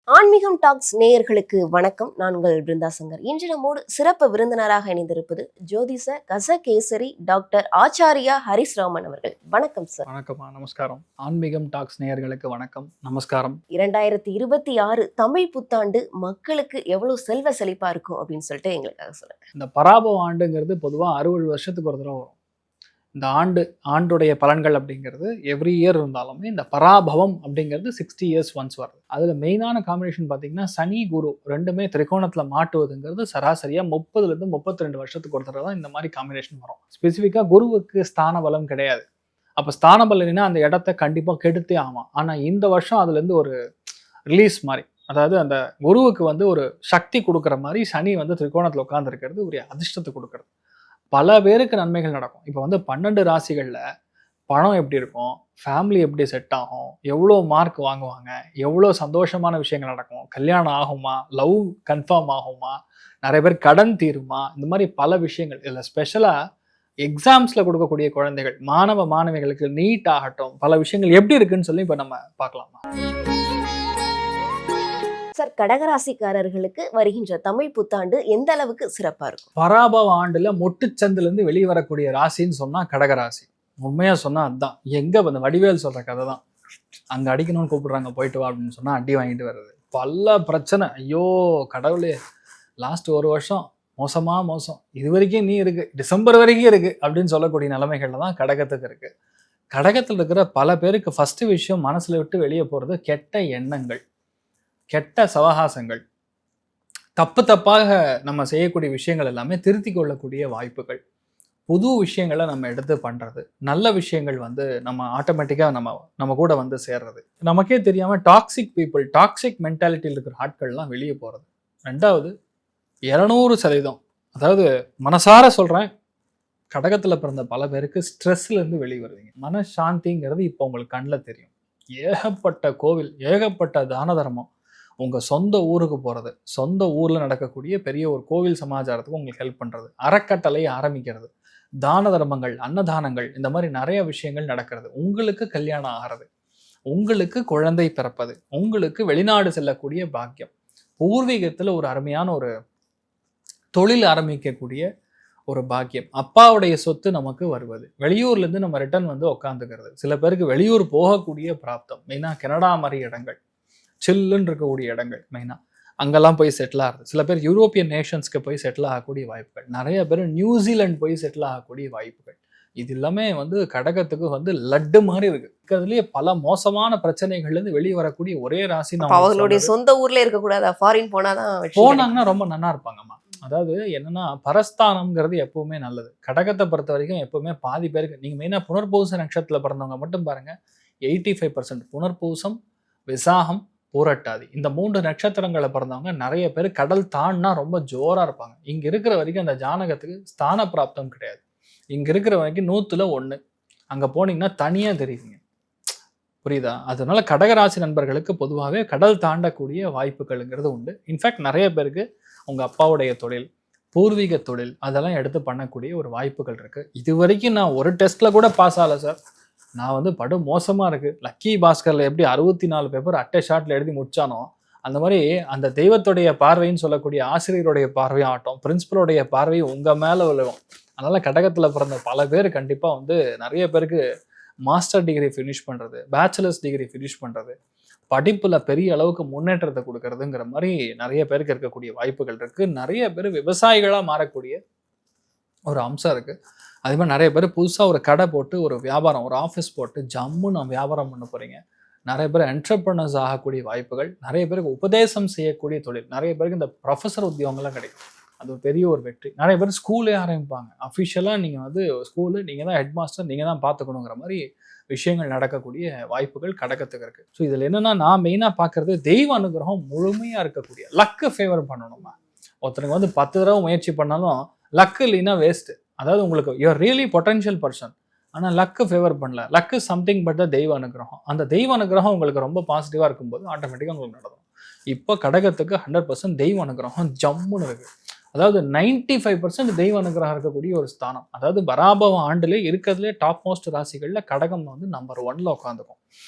ஆன்மீகம் டாக்ஸ் நேயர்களுக்கு வணக்கம். நான் உங்கள் பிருந்தா சங்கர். இன்று நம்மோடு சிறப்பு விருந்தினராக இணைந்திருப்பது ஜோதிஷ கசகேசரி டாக்டர் ஆச்சாரியா ஹரிஸ் ராமன் அவர்கள். வணக்கம் சார். வணக்கம்மா, நமஸ்காரம். ஆன்மீகம் டாக்ஸ் நேயர்களுக்கு வணக்கம், நமஸ்காரம். 2026 தமிழ் புத்தாண்டு மக்களுக்கு எவ்வளவு செல்வ செழிப்பா இருக்கும் அப்படின்னு சொல்லிட்டு எங்களுக்காக சொல்லுங்க. இந்த பராபவ ஆண்டுங்கிறது பொதுவாக 60 வருஷத்துக்கு ஒரு தடவை வரும். இந்த ஆண்டுடைய பலன்கள் அப்படிங்கிறது எவ்ரி இயர் இருந்தாலுமே இந்த பராபவம் அப்படிங்கிறது 60 இயர்ஸ் ஒன்ஸ் வருது. அதில் மெயினான காம்பினேஷன் பார்த்தீங்கன்னா சனி குரு ரெண்டுமே திரிகோணத்தில் மாட்டுவதுங்கிறது சராசரியாக 30லேருந்து 32 வருஷத்துக்கு ஒரு தடவை தான் இந்த மாதிரி காம்பினேஷன் வரும். ஸ்பெசிஃபிக்காக குருவுக்கு ஸ்தான பலம் கிடையாது. அப்போ ஸ்தான பலம் இல்லைன்னா அந்த இடத்த கண்டிப்பாக கெடுத்தே ஆகும். ஆனால் இந்த வருஷம் அதுலேருந்து ஒரு ரிலீஸ் மாதிரி, அதாவது அந்த குருவுக்கு ஒரு சக்தி கொடுக்குற மாதிரி சனி திரிகோணத்தில் உட்காந்துருக்கிறது ஒரு அதிர்ஷ்டத்தை கொடுக்குறது. பல பேருக்கு நன்மைகள் நடக்கும். இப்போ 12 ராசிகளில் பணம் எப்படி இருக்கும், ஃபேமிலி எப்படி செட் ஆகும், எவ்வளோ மார்க் வாங்குவாங்க, எவ்வளோ சந்தோஷமான விஷயங்கள் நடக்கும், கல்யாணம் ஆகுமா, லவ் கன்ஃபார்ம் ஆகுமா, நிறைய பேர் கடன் தீருமா, இந்த மாதிரி பல விஷயங்கள். இதில் ஸ்பெஷலாக எக்ஸாம்ஸில் கொடுக்கக்கூடிய குழந்தைகள், மாணவ மாணவிகளுக்கு நீட் ஆகட்டும், பல விஷயங்கள் எப்படி இருக்குன்னு சொல்லி இப்போ நம்ம பார்க்கலாமா சார்? கடகராசிக்காரர்களுக்கு வருகின்ற தமிழ் புத்தாண்டு எந்த அளவுக்கு சிறப்பா இருக்கும்? பராபவ ஆண்டுல மொட்டுச்சந்துல இருந்து வெளியே வரக்கூடிய ராசின்னு சொன்னா கடகராசி. உண்மையா சொன்னா அதுதான். எங்க வடிவேல் சொல்ற கதை தான். அங்க அடிக்கணும்னு கூப்பிடுறாங்க, போயிட்டு வா அப்படின்னு சொன்னா அடி வாங்கிட்டு வருது. பல பிரச்சனை. ஐயோ கடவுளே, லாஸ்ட் ஒரு வருஷம் மோசம், இது வரைக்கும் நீ இருக்கு, டிசம்பர் வரைக்கும் இருக்கு அப்படின்னு சொல்லக்கூடிய நிலைமைகள்ல தான் கடகத்துக்கு இருக்கு. கடகத்தில் இருக்கிற பல பேருக்கு ஃபர்ஸ்ட் விஷயம், மனசுல விட்டு வெளியே போறது கெட்ட எண்ணங்கள், கெட்ட சவகாசங்கள், தப்பாக நம்ம செய்யக்கூடிய விஷயங்கள் எல்லாமே திருத்தி கொள்ளக்கூடிய வாய்ப்புகள், புது விஷயங்களை நம்ம எடுத்து பண்றது, நல்ல விஷயங்கள் நம்ம ஆட்டோமேட்டிக்கா நம்ம கூட சேர்றது, நமக்கே தெரியாம டாக்ஸிக் பீப்புள், டாக்ஸிக் மென்டாலிட்டியில் இருக்கிற ஆட்கள்லாம் வெளியே போறது. ரெண்டாவது 200%, அதாவது மனசார சொல்றேன், கடகத்துல பிறந்த பல பேருக்கு ஸ்ட்ரெஸ்ல இருந்து வெளியே வருவீங்க. மனசாந்திங்கிறது இப்போ உங்களுக்கு கண்ணில் தெரியும். ஏகப்பட்ட கோவில், ஏகப்பட்ட தான தர்மம், உங்கள் சொந்த ஊருக்கு போகிறது, சொந்த ஊரில் நடக்கக்கூடிய பெரிய ஒரு கோவில் சமாச்சாரத்துக்கு உங்களுக்கு ஹெல்ப் பண்ணுறது, அறக்கட்டளை ஆரம்பிக்கிறது, தான தர்மங்கள், அன்னதானங்கள், இந்த மாதிரி நிறைய விஷயங்கள் நடக்கிறது. உங்களுக்கு கல்யாணம் ஆகிறது, உங்களுக்கு குழந்தை பிறப்பது, உங்களுக்கு வெளிநாடு செல்லக்கூடிய பாக்கியம், பூர்வீகத்தில் ஒரு அருமையான ஒரு தொழில் ஆரம்பிக்கக்கூடிய ஒரு பாக்கியம், அப்பாவுடைய சொத்து நமக்கு வருவது, வெளியூர்லேருந்து நம்ம ரிட்டர்ன் உட்காந்துக்கிறது, சில பேருக்கு வெளியூர் போகக்கூடிய பிராப்தம், மெயினாக கனடா மாதிரி இடங்கள், சில்லுன்னு இருக்கக்கூடிய இடங்கள், மெயினாக அங்கெல்லாம் போய் செட்டில் ஆகுது. சில பேர் யூரோப்பியன் நேஷன்ஸ்க்கு போய் செட்டில் ஆகக்கூடிய வாய்ப்புகள், நிறைய பேர் நியூசிலாந்து போய் செட்டில் ஆகக்கூடிய வாய்ப்புகள். இது எல்லாமே கடகத்துக்கு லட்டு மாதிரி இருக்கு. இருக்கிறதுலேயே பல மோசமான பிரச்சனைகள்லேருந்து வெளியே வரக்கூடிய ஒரே ராசி. அவங்களுடைய சொந்த ஊர்ல இருக்கக்கூடாதா, ஃபாரின் போனாங்கன்னா ரொம்ப நல்லா இருப்பாங்கம்மா. அதாவது என்னன்னா, பரஸ்தானம்ங்கிறது எப்பவுமே நல்லது. கடகத்தை பொறுத்த வரைக்கும் எப்பவுமே பாதி பேருக்கு, நீங்க மெயினா புனர்பூச நட்சத்திரத்தில் பிறந்தவங்க மட்டும் பாருங்க, 85% புனர்பூசம், விசாகம், பூரட்டாதி, இந்த 3 நட்சத்திரங்களை பிறந்தவங்க நிறைய பேர் கடல் தாண்டினா ரொம்ப ஜோரா இருப்பாங்க. இங்க இருக்கிற வரைக்கும் அந்த ஜானகத்துக்கு ஸ்தான பிராப்தம் கிடையாது. இங்க இருக்கிற வரைக்கும் 100ல் 1, அங்க போனீங்கன்னா தனியா தெரியுங்க. புரியுதா? அதனால கடகராசி நண்பர்களுக்கு பொதுவாகவே கடல் தாண்டக்கூடிய வாய்ப்புகள்ங்கிறது உண்டு. இன்ஃபேக்ட் நிறைய பேருக்கு உங்க அப்பாவுடைய தொழில், பூர்வீக தொழில், அதெல்லாம் எடுத்து பண்ணக்கூடிய ஒரு வாய்ப்புகள் இருக்கு. இது வரைக்கும் நான் ஒரு டெஸ்ட்ல கூட பாஸ் ஆகல சார். நான் படு மோசமாக இருக்குது. லக்கி பாஸ்கரில் எப்படி 64 பேப்பர் அட்டை ஷார்ட்டில் எழுதி முடிச்சானோ, அந்த மாதிரி அந்த தெய்வத்துடைய பார்வைன்னு சொல்லக்கூடிய ஆசிரியருடைய பார்வையும் ஆகட்டும், பிரின்சிபலுடைய பார்வையும் உங்கள் மேலே விழுவும். அதனால் கடகத்தில் பிறந்த பல பேர் கண்டிப்பாக நிறைய பேருக்கு மாஸ்டர் டிகிரி ஃபினிஷ் பண்ணுறது, பேச்சுலர்ஸ் டிகிரி ஃபினிஷ் பண்ணுறது, படிப்பில் பெரிய அளவுக்கு முன்னேற்றத்தை கொடுக்கறதுங்கிற மாதிரி நிறைய பேருக்கு இருக்கக்கூடிய வாய்ப்புகள் இருக்குது. நிறைய பேர் விவசாயிகளாக மாறக்கூடிய ஒரு அம்சம் இருக்குது. அதே மாதிரி நிறைய பேர் புதுசாக ஒரு கடை போட்டு, ஒரு வியாபாரம், ஒரு ஆஃபீஸ் போட்டு ஜம்முன்னு வியாபாரம் பண்ண போகிறீங்க. நிறைய பேர் என்டர்பிரனர்ஸ் ஆகக்கூடிய வாய்ப்புகள், நிறைய பேருக்கு உபதேசம் செய்யக்கூடிய தொழில், நிறைய பேருக்கு இந்த ப்ரொஃபஸர் உத்தியோகங்கள்லாம் கிடைக்கும். அது ஒரு பெரிய ஒரு வெற்றி. நிறைய பேர் ஸ்கூலே ஆரம்பிப்பாங்க. அஃபிஷியலாக நீங்கள் ஸ்கூலு நீங்கள் தான் ஹெட் மாஸ்டர், நீங்கள் தான் பார்த்துக்கணுங்கிற மாதிரி விஷயங்கள் நடக்கக்கூடிய வாய்ப்புகள் கடகத்துக்கு இருக்குது. ஸோ இதில் என்னென்னா, நான் மெயினாக பார்க்குறது தெய்வ அனுகிரகம் முழுமையாக இருக்கக்கூடிய, லக்கு ஃபேவர் பண்ணணுமா. ஒருத்தருக்கு 10 தடவை முயற்சி பண்ணாலும் லக்கு இல்லைன்னா வேஸ்ட்டு. அதாவது உங்களுக்கு யூஆர் ரியலி பொட்டன்ஷியல் பர்சன், ஆனால் லக்கு ஃபேவர் பண்ணல. லக்கு சம்திங் பட் த தெய்வ அனுகிரகம். அந்த தெய்வ அனுகிரகம் உங்களுக்கு ரொம்ப பாசிட்டிவாக இருக்கும்போது ஆட்டோமேட்டிக்காக உங்களுக்கு நடக்கும். இப்போ கடகத்துக்கு 100% தெய்வ அனுகிரகம் ஜம்முன்னு இருக்கு. அதாவது 95% தெய்வ அனுகிரகம் இருக்கக்கூடிய ஒரு ஸ்தானம். அதாவது பராபவ ஆண்டுலே இருக்கிறதுலே டாப் மோஸ்ட் ராசிகளில் கடகம் நம்பர் 1ல உட்காந்துக்கும்.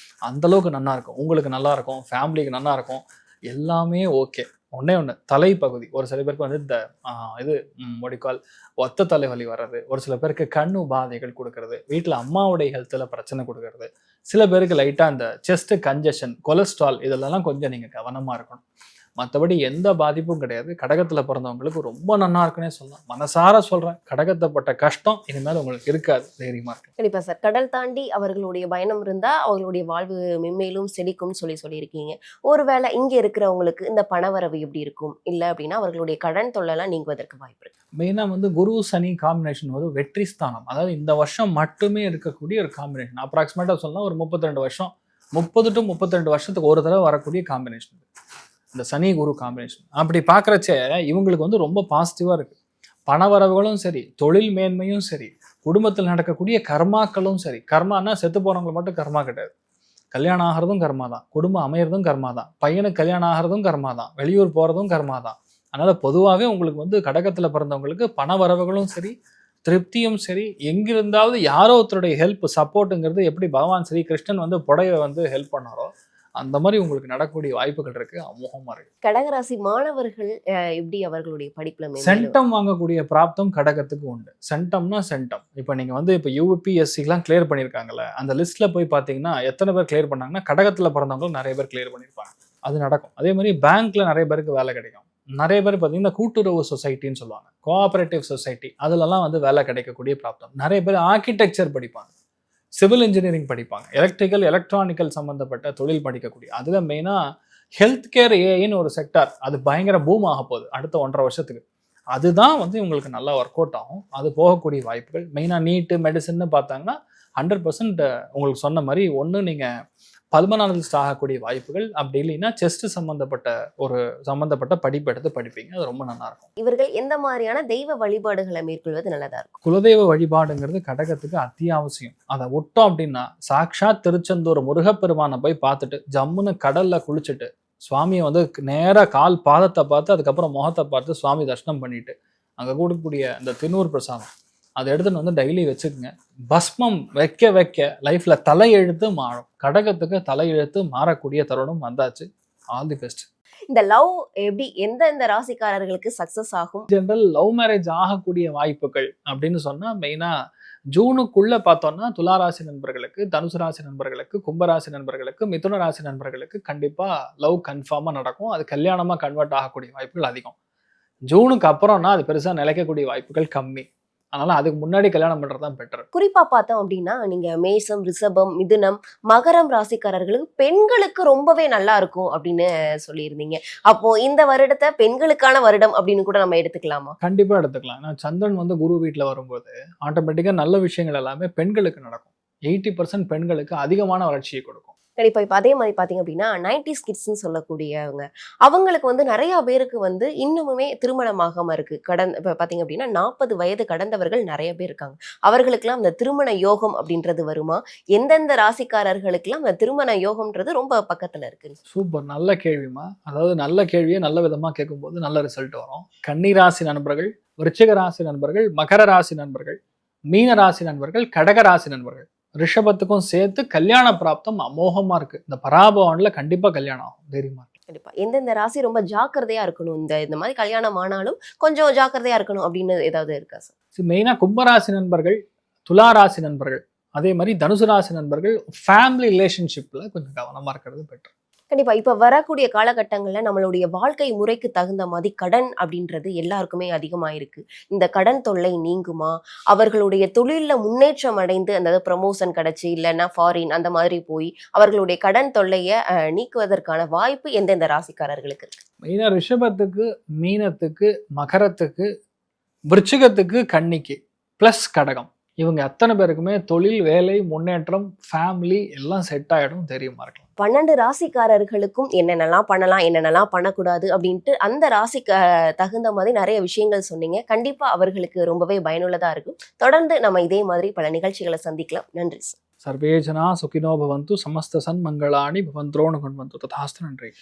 அந்த அளவுக்கு நல்லா இருக்கும். உங்களுக்கு நல்லா இருக்கும், ஃபேமிலிக்கு நல்லா இருக்கும், எல்லாமே ஓகே. ஒண்ணே ஒண்ணு தலைப்பகுதி. ஒரு சில பேருக்கு வந்து இந்த இது மொடிக்கால் ஒத்த தலைவலி வர்றது, ஒரு சில பேருக்கு கண் உபாதைகள் குடுக்கறது, வீட்ல அம்மாவுடைய ஹெல்த்ல பிரச்சனை குடுக்கறது, சில பேருக்கு லைட்டா இந்த செஸ்ட் கன்ஜெஷன், கொலஸ்ட்ரால் இதெல்லாம் கொஞ்சம் நீங்க கவனமா இருக்கணும். மத்தபடி எந்த பாதிப்பும் கிடையாது. கடகத்துல பிறந்தவங்களுக்கு ரொம்ப நன்னா இருக்குன்னே சொல்லலாம். மனசார சொல்றேன். கடகத்தை பட்ட கஷ்டம் இனிமேல் உங்களுக்கு இருக்காது. தைரியமா இருக்கு. கண்டிப்பா சார். கடல் தாண்டி அவர்களுடைய பயணம் இருந்தா அவர்களுடைய வாழ்வு மென்மேலும் செழிக்கும்னு சொல்லியிருக்கீங்க. ஒருவேளை இங்க இருக்கிறவங்களுக்கு இந்த பணவரவு எப்படி இருக்கும்? இல்ல அப்படின்னா அவர்களுடைய கடன் தொல்லைலாம் நீங்குவதற்கு வாய்ப்பு இருக்கு. மெயினா வந்து குரு சனி காம்பினேஷன் வந்து வெற்றி ஸ்தானம். அதாவது இந்த வருஷம் மட்டுமே இருக்கக்கூடிய ஒரு காம்பினேஷன். அப்ராக்சிமேட்டா சொல்லலாம் ஒரு 32 வருஷம், 30 to 32 வருஷத்துக்கு ஒரு தடவை வரக்கூடிய காம்பினேஷன் இந்த சனி குரு காம்பினேஷன். அப்படி பார்க்குறச்சே இவங்களுக்கு வந்து ரொம்ப பாசிட்டிவா இருக்கு. பணவரவுகளும் சரி, தொழில் மேன்மையும் சரி, குடும்பத்தில் நடக்கக்கூடிய கர்மாக்களும் சரி. கர்மானா செத்து போறவங்களுக்கு மட்டும் கர்மா கிடையாது. கல்யாணம் ஆகிறதும் கர்மா தான், குடும்பம் அமையறதும் கர்மா தான், பையனுக்கு கல்யாணம் ஆகிறதும் கர்மா தான், வெளியூர் போறதும் கர்மா தான். அதனால பொதுவாகவே உங்களுக்கு வந்து கடகத்துல பிறந்தவங்களுக்கு பண வரவுகளும் சரி, திருப்தியும் சரி, எங்கிருந்தாவது யாரோ ஒருத்தருடைய ஹெல்ப் சப்போர்ட்டுங்கிறது எப்படி பகவான் ஸ்ரீ கிருஷ்ணன் வந்து புடைய வந்து ஹெல்ப் பண்ணாரோ அந்த மாதிரி உங்களுக்கு நடக்கக்கூடிய வாய்ப்புகள் இருக்கு. அமோகமா இருக்கு. கடகராசி மாணவர்கள் எப்படி அவர்களுடைய படிப்புல சென்டம் வாங்கக்கூடிய பிராப்தம் கடகத்துக்கு உண்டு. சென்டம்னா சென்டம். இப்போ நீங்க வந்து இப்போ யூபிஎஸ்சிலாம் கிளியர் பண்ணியிருக்காங்கல்ல, அந்த லிஸ்ட்ல போய் பார்த்தீங்கன்னா எத்தனை பேர் கிளியர் பண்ணாங்கன்னா கடகத்துல பிறந்தவங்க நிறைய பேர் கிளியர் பண்ணியிருப்பாங்க. அது நடக்கும். அதே மாதிரி பேங்க்ல நிறைய பேருக்கு வேலை கிடைக்கும். நிறைய பேர் பார்த்தீங்கன்னா கூட்டுறவு சொசைட்டின்னு சொல்லுவாங்க, கோஆபரேட்டிவ் சொசைட்டி, அதுலலாம் வந்து வேலை கிடைக்கக்கூடிய பிராப்தம். நிறைய பேர் ஆர்கிடெக்சர் படிப்பாங்க, சிவில் இன்ஜினியரிங் படிப்பாங்க, எலக்ட்ரிக்கல் எலக்ட்ரானிக்கல் சம்மந்தப்பட்ட தொழில் படிக்கக்கூடிய. அதுல மெயினாக ஹெல்த் கேர் ஏஐன்னு ஒரு செக்டார், அது பயங்கர பூம் ஆக போகுது அடுத்த 1.5 வருஷத்துக்கு. அதுதான் வந்து உங்களுக்கு நல்லா ஒர்க் அவுட் ஆகும். அது போகக்கூடிய வாய்ப்புகள். மெயினாக நீட்டு மெடிசன்னு பார்த்தாங்கன்னா 100% உங்களுக்கு சொன்ன மாதிரி ஒன்று நீங்கள் பல்மனாலிஸ்ட் ஆகக்கூடிய வாய்ப்புகள், அப்படி இல்லைன்னா செஸ்ட் சம்பந்தப்பட்ட படிப்பு எடுத்து படிப்பீங்க. அது ரொம்ப நல்லா இருக்கும். இவர்கள் எந்த மாதிரியான தெய்வ வழிபாடுகளை மேற்கொள்வது நல்லதா இருக்கும்? குலதெய்வ வழிபாடுங்கிறது கடகத்துக்கு அத்தியாவசியம். அதை விட்டோம் அப்படின்னா சாக்ஷாத் திருச்செந்தூர் முருகப்பெருமானை போய் பார்த்துட்டு ஜம்முன்னு கடல்ல குளிச்சுட்டு சுவாமியை வந்து நேராக கால் பாதத்தை பார்த்து அதுக்கப்புறம் முகத்தை பார்த்து சுவாமி தர்ஷனம் பண்ணிட்டு அங்கே கூடக்கூடிய அந்த திருநூறு பிரசாதம் அதை எடுத்துட்டு வந்து டெய்லி வச்சுக்கோங்க. பஸ்மம் வைக்க வைக்க லைஃப்ல தலையெழுத்து மாறும். கடகத்துக்கு தலையெழுத்து மாறக்கூடிய தருணம் வந்தாச்சு. All the best. இந்த லவ் எப்படி எந்த ராசிக்காரர்களுக்கு சக்சஸ் ஆகும்? ஜெனரல் லவ் மேரேஜ் ஆகக்கூடிய வாய்ப்புகள் அப்படின்னு சொன்னா மெயினா ஜூனுக்குள்ள பார்த்தோம்னா துளாராசி நண்பர்களுக்கு, தனுசு ராசி நண்பர்களுக்கு, கும்பராசி நண்பர்களுக்கு, மிதுன ராசி நண்பர்களுக்கு கண்டிப்பா லவ் கன்ஃபார்மா நடக்கும். அது கல்யாணமா கன்வெர்ட் ஆகக்கூடிய வாய்ப்புகள் அதிகம். ஜூனுக்கு அப்புறம்னா அது பெருசா நிலைக்கக்கூடிய வாய்ப்புகள் கம்மி. அதனால அதுக்கு முன்னாடி கல்யாணம் பண்றதுதான் பெட்டர். குறிப்பா பார்த்தோம் அப்படின்னா நீங்க மேசம், ரிஷபம், மிதுனம், மகரம் ராசிக்காரர்களுக்கு பெண்களுக்கு ரொம்பவே நல்லா இருக்கும் அப்படின்னு சொல்லியிருந்தீங்க. அப்போ இந்த வருடத்தை பெண்களுக்கான வருடம் அப்படின்னு கூட நம்ம எடுத்துக்கலாமா? கண்டிப்பா எடுத்துக்கலாம். ஏன்னா சந்திரன் வந்து குரு வீட்டுல வரும்போது ஆட்டோமேட்டிக்கா நல்ல விஷயங்கள் எல்லாமே பெண்களுக்கு நடக்கும். 80% பெண்களுக்கு அதிகமான வளர்ச்சியை கொடுக்கும். கண்டிப்பா. இப்ப அதே மாதிரி பாத்தீங்க அப்படின்னா 90s கிட்ஸ்ன்னு சொல்லக்கூடியவங்க, அவங்களுக்கு வந்து நிறைய பேருக்கு வந்து இன்னுமுமே திருமணமாகாம இருக்கு. இப்ப பாத்தீங்க அப்படின்னா 40 வயது கடந்தவர்கள் நிறைய பேர் இருக்காங்க. அவர்களுக்கெல்லாம் இந்த திருமண யோகம் அப்படின்றது வருமா? எந்தெந்த ராசிக்காரர்களுக்கெல்லாம் இந்த திருமண யோகம்ன்றது ரொம்ப பக்கத்துல இருக்கு? சூப்பர், நல்ல கேள்விமா. அதாவது நல்ல கேள்வியை நல்ல விதமா கேட்கும்போது நல்ல ரிசல்ட் வரும். கன்னி ராசி நண்பர்கள், விருச்சிக ராசி நண்பர்கள், மகர ராசி நண்பர்கள், மீன ராசி நண்பர்கள், கடக ராசி நண்பர்கள், ரிஷபத்துக்கும் சேர்த்து கல்யாண பிராப்தம் அமோகமா இருக்கு. இந்த பராபவன்ல கண்டிப்பா கல்யாணம் ஆகும். தைரியமா இருக்கு. கண்டிப்பா. எந்தெந்த ராசி ரொம்ப ஜாக்கிரதையா இருக்கணும், இந்த மாதிரி கல்யாணம் ஆனாலும் கொஞ்சம் ஜாக்கிரதையா இருக்கணும் அப்படின்னு ஏதாவது இருக்கா சார்? மெயினா கும்பராசி நண்பர்கள், துலா ராசி நண்பர்கள், அதே மாதிரி தனுசு ராசி நண்பர்கள் ஃபேமிலி ரிலேஷன்ஷிப்ல கொஞ்சம் கவனமா இருக்கிறது பெட்டர். கண்டிப்பா. இப்ப வரக்கூடிய காலகட்டங்கள்ல நம்மளுடைய வாழ்க்கை முறைக்கு தகுந்த மாதிரி கடன் அப்படின்றது எல்லாருக்குமே அதிகமா இருக்கு. இந்த கடன் தொல்லை நீங்குமா? அவர்களுடைய தொழில்ல முன்னேற்றம் அடைந்து அந்த ப்ரமோஷன் கிடைச்சு இல்லைன்னா ஃபாரின் அந்த மாதிரி போய் அவர்களுடைய கடன் தொல்லைய நீக்குவதற்கான வாய்ப்பு எந்தெந்த ராசிக்காரர்களுக்கு இருக்கு? மெயினா ரிஷபத்துக்கு, மீனத்துக்கு, மகரத்துக்கு, விருச்சிகத்துக்கு, கன்னிக்கு பிளஸ் கடகம், இவங்க அத்தனை பேருக்குமே தொழில், வேலை, முன்னேற்றம், ஃபேமிலி எல்லாம் செட் ஆகிடும். தெரியுமா இருக்கலாம். 12 ராசிக்காரர்களுக்கும் என்னென்னலாம் பண்ணலாம், என்னென்னலாம் பண்ணக்கூடாது அப்படின்ட்டு அந்த ராசிக்கு தகுந்த மாதிரி நிறைய விஷயங்கள் சொன்னீங்க. கண்டிப்பா அவர்களுக்கு ரொம்பவே பயனுள்ளதா இருக்கும். தொடர்ந்து நம்ம இதே மாதிரி பல நிகழ்ச்சிகளை சந்திக்கலாம். நன்றி சார். சர்வே ஜனா சுகினோ பவந்து, சமஸ்த சன்மங்களானி பவந்த்ரோணு கொண்டு வந்து ததாஸ்து. நன்றி.